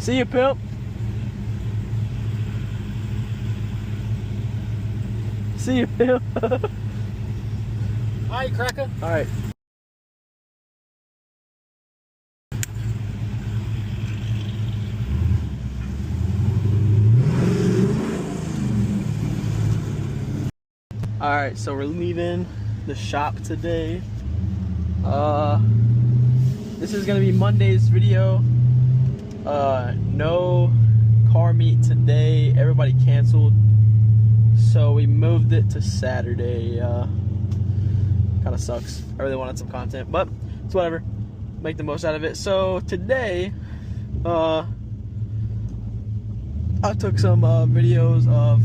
See you, pimp. See you, pimp. Hi, cracker. All right. All right, so we're leaving the shop today. This is gonna be Monday's video. No car meet today. Everybody canceled, so we moved it to Saturday. Kind of sucks. I really wanted some content, but it's whatever. Make the most out of it. So today, I took some videos of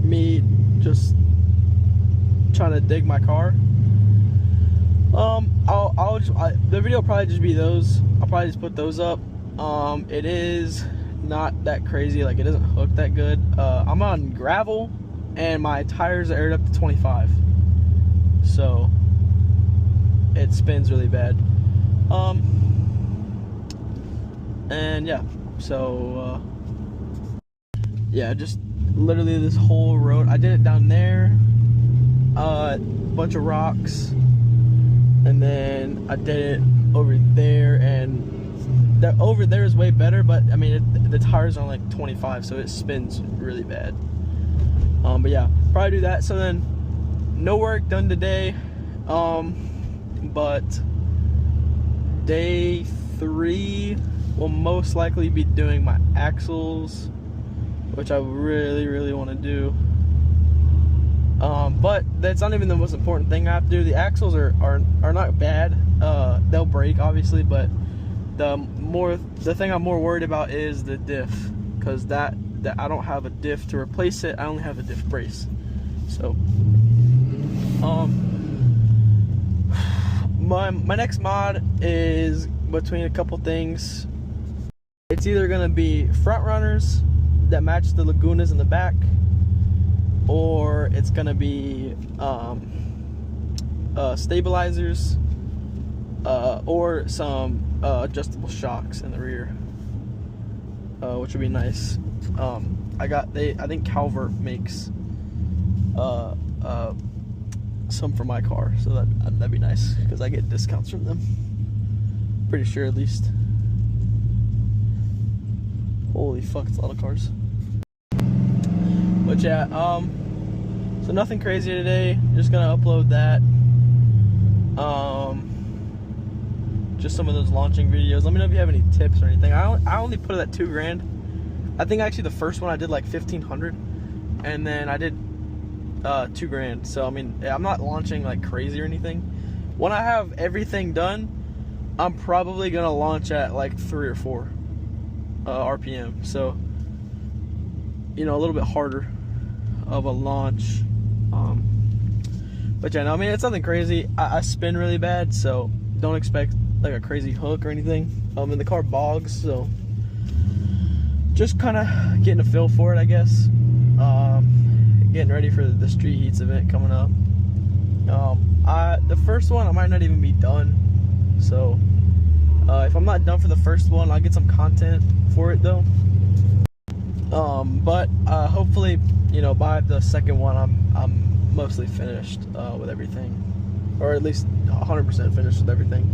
me just trying to dig my car. The video will probably just be those. I'll probably just put those up. It is not that crazy, like it doesn't hook that good. I'm on gravel and my tires are aired up to 25, so it spins really bad. And yeah, so yeah, just literally this whole road. I did it down there, bunch of rocks, and then I did it over there, and that over there is way better, but I mean the tires are like 25, so it spins really bad. But yeah, probably do that. So then no work done today, but day 3 will most likely be doing my axles, which I really want to do. But that's not even the most important thing I have to do. The axles are not bad. They'll break obviously, but the thing I'm more worried about is the diff, because that I don't have a diff to replace it. I only have a diff brace. So my next mod is between a couple things. It's either gonna be front runners that match the Lagunas in the back, or it's gonna be stabilizers, or some adjustable shocks in the rear, which would be nice. I think Calvert makes some for my car, so that'd be nice because I get discounts from them. Pretty sure, at least. Holy fuck, it's a lot of cars. But yeah, so nothing crazy today. Just gonna upload that. Just some of those launching videos. Let me know if you have any tips or anything. I only put it at $2,000. I think actually the first one I did like 1,500, and then I did $2,000. So I mean, I'm not launching like crazy or anything. When I have everything done, I'm probably gonna launch at like 3 or 4 RPM. So you know, a little bit harder of a launch. But yeah, no, I mean, it's nothing crazy. I spin really bad, so don't expect like a crazy hook or anything. And the car bogs, so just kind of getting a feel for it, I guess. Getting ready for the Street Heats event coming up. The first one I might not even be done, so if I'm not done for the first one, I'll get some content for it though. But hopefully, you know, by the second one I'm mostly finished with everything, or at least 100% finished with everything,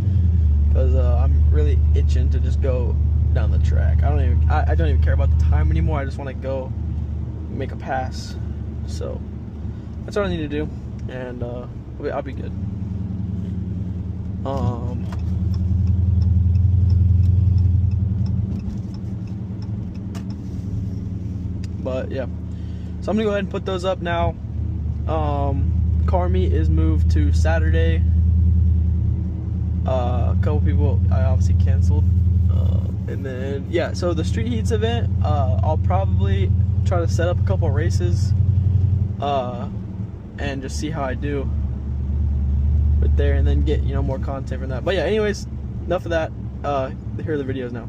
because I'm really itching to just go down the track. I don't even care about the time anymore. I just want to go make a pass. So that's what I need to do, and I'll be good. But yeah, so I'm gonna go ahead and put those up now. Car meet is moved to Saturday. A couple people I obviously canceled, and then yeah, so the Street Heats event, I'll probably try to set up a couple races, and just see how I do with there, and then get, you know, more content from that. But yeah, anyways, enough of that. Here are the videos now.